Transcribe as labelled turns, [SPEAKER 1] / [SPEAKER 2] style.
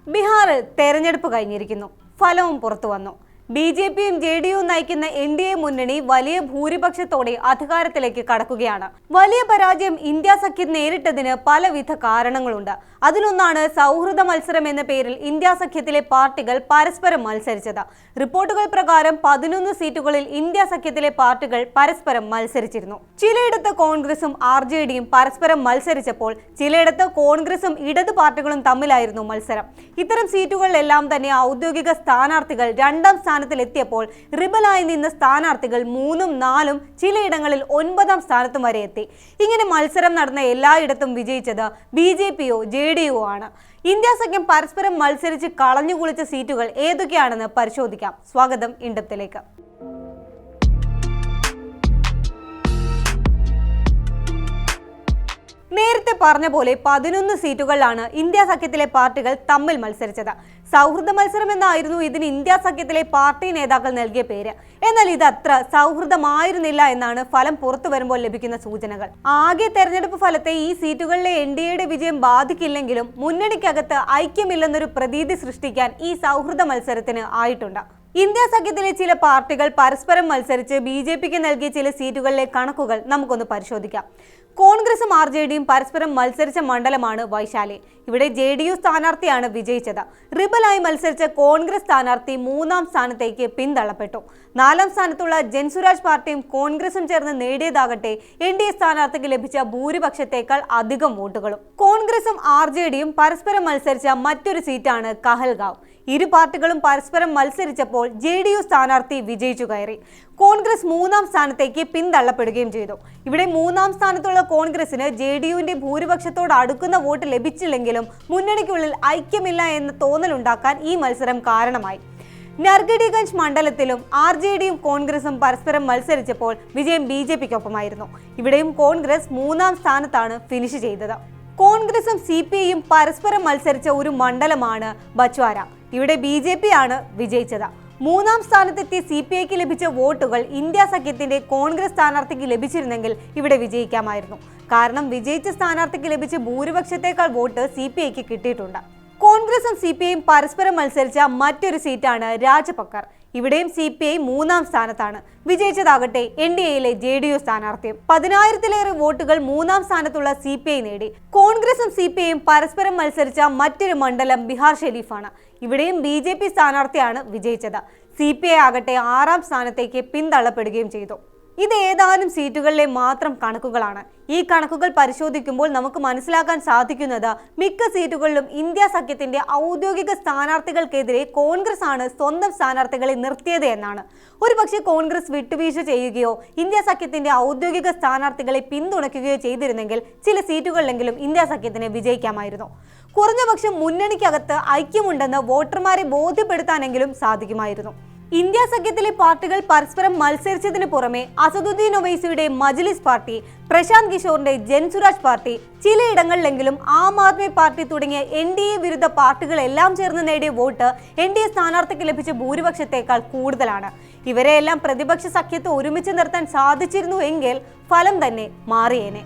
[SPEAKER 1] ബീഹാറിൽ തെരഞ്ഞെടുപ്പ് കഴിഞ്ഞിരിക്കുന്നു. ഫലവും പുറത്തുവന്നു. ബി.ജെ.പിയും ജെ.ഡി.യുവും നയിക്കുന്ന എൻ.ഡി.എ മുന്നണി വലിയ ഭൂരിപക്ഷത്തോടെ അധികാരത്തിലേക്ക് കടക്കുകയാണ്. വലിയ പരാജയം ഇന്ത്യ സഖ്യം നേരിട്ടതിന് പലവിധ കാരണങ്ങളുണ്ട്. അതിലൊന്നാണ് സൗഹൃദ മത്സരം എന്ന പേരിൽ ഇന്ത്യ സഖ്യത്തിലെ പാർട്ടികൾ പരസ്പരം മത്സരിച്ചത്. റിപ്പോർട്ടുകൾ പ്രകാരം 11 സീറ്റുകളിൽ ഇന്ത്യ സഖ്യത്തിലെ പാർട്ടികൾ പരസ്പരം മത്സരിച്ചിരുന്നു. ചിലയിടത്ത് കോൺഗ്രസും ആർ.ജെ.ഡിയും പരസ്പരം മത്സരിച്ചപ്പോൾ ചിലയിടത്ത് കോൺഗ്രസും ഇടത് പാർട്ടികളും തമ്മിലായിരുന്നു മത്സരം. ഇത്തരം സീറ്റുകളിലെല്ലാം തന്നെ ഔദ്യോഗിക സ്ഥാനാർത്ഥികൾ രണ്ടാം സ്ഥാനത്തിലെത്തിയപ്പോൾ റിബലായി നിന്ന സ്ഥാനാർത്ഥികൾ 3ഉം 4ഉം ചിലയിടങ്ങളിൽ 9ാം സ്ഥാനത്തും വരെ എത്തി. ഇങ്ങനെ മത്സരം നടന്ന എല്ലായിടത്തും വിജയിച്ചത് ബി.ജെ.പിയോ ജെ.ഡി.യുവോ ആണ്. ഇന്ത്യ സഖ്യം പരസ്പരം മത്സരിച്ച് കളഞ്ഞുകുളിച്ച സീറ്റുകൾ ഏതൊക്കെയാണെന്ന് പരിശോധിക്കാം. സ്വാഗതം ഇൻഡെപ്തിലേക്ക്. നേരത്തെ പറഞ്ഞ പോലെ 11 സീറ്റുകളിലാണ് ഇന്ത്യ സഖ്യത്തിലെ പാർട്ടികൾ തമ്മിൽ മത്സരിച്ചത്. സൗഹൃദ മത്സരം എന്നായിരുന്നു ഇതിന് ഇന്ത്യ സഖ്യത്തിലെ പാർട്ടി നേതാക്കൾ നൽകിയ പേര്. എന്നാൽ ഇത് അത്ര സൗഹൃദമായിരുന്നില്ല എന്നാണ് ഫലം പുറത്തു വരുമ്പോൾ ലഭിക്കുന്ന സൂചനകൾ. ആകെ തെരഞ്ഞെടുപ്പ് ഫലത്തെ ഈ സീറ്റുകളിലെ എൻ.ഡി.എയുടെ വിജയം ബാധിക്കില്ലെങ്കിലും മുന്നണിക്കകത്ത് ഐക്യമില്ലെന്നൊരു പ്രതീതി സൃഷ്ടിക്കാൻ ഈ സൗഹൃദ മത്സരത്തിന് ആയിട്ടുണ്ട്. ഇന്ത്യ സഖ്യത്തിലെ ചില പാർട്ടികൾ പരസ്പരം മത്സരിച്ച് ബി.ജെ.പിക്ക് നൽകിയ ചില സീറ്റുകളിലെ കണക്കുകൾ നമുക്കൊന്ന് പരിശോധിക്കാം. കോൺഗ്രസും ആർ.ജെ.ഡിയും പരസ്പരം മത്സരിച്ച മണ്ഡലമാണ് വൈശാലി. ഇവിടെ ജെ.ഡി.യു സ്ഥാനാർത്ഥിയാണ് വിജയിച്ചത്. റിബലായി മത്സരിച്ച കോൺഗ്രസ് സ്ഥാനാർത്ഥി 3ാം സ്ഥാനത്തേക്ക് പിന്തള്ളപ്പെട്ടു. 4ാം സ്ഥാനത്തുള്ള ജൻസുരാജ് പാർട്ടിയും കോൺഗ്രസും ചേർന്ന് നേടിയതാകട്ടെ എൻ.ഡി.എ സ്ഥാനാർത്ഥിക്ക് ലഭിച്ച ഭൂരിപക്ഷത്തേക്കാൾ അധികം വോട്ടുകളും. കോൺഗ്രസും ആർ.ജെ.ഡിയും പരസ്പരം മത്സരിച്ച മറ്റൊരു സീറ്റാണ് കഹൽഗാവ്. ഇരു പാർട്ടികളും പരസ്പരം മത്സരിച്ചപ്പോൾ ജെ.ഡി.യു സ്ഥാനാർത്ഥി വിജയിച്ചു കയറി. കോൺഗ്രസ് 3ാം സ്ഥാനത്തേക്ക് പിന്തള്ളപ്പെടുകയും ചെയ്തു. ഇവിടെ 3ാം സ്ഥാനത്തുള്ള കോൺഗ്രസിന് ജെ.ഡി.യുവിന്റെ ഭൂരിപക്ഷത്തോട് അടുക്കുന്ന വോട്ട് ലഭിച്ചില്ലെങ്കിലും മുന്നണിക്കുള്ളിൽ ഐക്യമില്ല എന്ന തോന്നലുണ്ടാക്കാൻ ഈ മത്സരം കാരണമായി. നർഗഡിഗഞ്ച് മണ്ഡലത്തിലും ആർ.ജെ.ഡിയും കോൺഗ്രസും പരസ്പരം മത്സരിച്ചപ്പോൾ വിജയം ബി.ജെ.പിക്കൊപ്പമായിരുന്നു. ഇവിടെയും കോൺഗ്രസ് 3ാം സ്ഥാനത്താണ് ഫിനിഷ് ചെയ്തത്. കോൺഗ്രസും സി.പി.ഐയും പരസ്പരം മത്സരിച്ച ഒരു മണ്ഡലമാണ് ബച്വാര. ഇവിടെ ബി.ജെ.പി ആണ് വിജയിച്ചത്. 3ാം സ്ഥാനത്തെത്തിയ സി.പി.ഐക്ക് ലഭിച്ച വോട്ടുകൾ ഇന്ത്യ സഖ്യത്തിന്റെ കോൺഗ്രസ് സ്ഥാനാർത്ഥിക്ക് ലഭിച്ചിരുന്നെങ്കിൽ ഇവിടെ വിജയിക്കാമായിരുന്നു. കാരണം വിജയിച്ച സ്ഥാനാർത്ഥിക്ക് ലഭിച്ച ഭൂരിപക്ഷത്തേക്കാൾ വോട്ട് സി.പി.ഐക്ക് കിട്ടിയിട്ടുണ്ട്. കോൺഗ്രസും സി.പി.ഐയും പരസ്പരം മത്സരിച്ച മറ്റൊരു സീറ്റാണ് രാജപക്കർ. ഇവിടെയും സി.പി.ഐ 3ാം സ്ഥാനത്താണ്. വിജയിച്ചതാകട്ടെ എൻ.ഡി.എയിലെ ജെ.ഡി.യു സ്ഥാനാർത്ഥിയും. 10,000-ലേറെ വോട്ടുകൾ 3ാം സ്ഥാനത്തുള്ള സി.പി.ഐ നേടി. കോൺഗ്രസും സി.പി.ഐയും പരസ്പരം മത്സരിച്ച മറ്റൊരു മണ്ഡലം ബീഹാർ ഷെരീഫാണ്. ഇവിടെയും ബി.ജെ.പി സ്ഥാനാർത്ഥിയാണ് വിജയിച്ചത്. സി.പി.ഐ ആകട്ടെ 6ാം സ്ഥാനത്തേക്ക് പിന്തള്ളപ്പെടുകയും ചെയ്തു. ഇത് ഏതാനും സീറ്റുകളിലെ മാത്രം കണക്കുകളാണ്. ഈ കണക്കുകൾ പരിശോധിക്കുമ്പോൾ നമുക്ക് മനസ്സിലാക്കാൻ സാധിക്കുന്നത് മിക്ക സീറ്റുകളിലും ഇന്ത്യ സഖ്യത്തിന്റെ ഔദ്യോഗിക സ്ഥാനാർത്ഥികൾക്കെതിരെ കോൺഗ്രസ് ആണ് സ്വന്തം സ്ഥാനാർത്ഥികളെ നിർത്തിയത് എന്നാണ്. ഒരുപക്ഷെ കോൺഗ്രസ് വിട്ടുവീഴ്ച ചെയ്യുകയോ ഇന്ത്യ സഖ്യത്തിന്റെ ഔദ്യോഗിക സ്ഥാനാർത്ഥികളെ പിന്തുണയ്ക്കുകയോ ചെയ്തിരുന്നെങ്കിൽ ചില സീറ്റുകളിലെങ്കിലും ഇന്ത്യ സഖ്യത്തിന് വിജയിക്കാമായിരുന്നു. കുറഞ്ഞപക്ഷം മുന്നണിക്കകത്ത് ഐക്യമുണ്ടെന്ന് വോട്ടർമാരെ ബോധ്യപ്പെടുത്താനെങ്കിലും സാധിക്കുമായിരുന്നു. ഇന്ത്യ സഖ്യത്തിലെ പാർട്ടികൾ പരസ്പരം മത്സരിച്ചതിന് പുറമെ അസദുദ്ദീൻ ഒവൈസിയുടെ മജ്ലിസ് party, Prashant കിഷോറിന്റെ Jan Suraaj party, ചിലയിടങ്ങളിലെങ്കിലും Aam Aadmi party തുടങ്ങിയ എൻ.ഡി.എ വിരുദ്ധ പാർട്ടികളെല്ലാം ചേർന്ന് നേടിയ വോട്ട് എൻ.ഡി.എ സ്ഥാനാർത്ഥിക്ക് ലഭിച്ച ഭൂരിപക്ഷത്തേക്കാൾ കൂടുതലാണ്. ഇവരെയെല്ലാം പ്രതിപക്ഷ സഖ്യത്ത് ഒരുമിച്ച് നിർത്താൻ സാധിച്ചിരുന്നു എങ്കിൽ ഫലം തന്നെ മാറിയേനെ.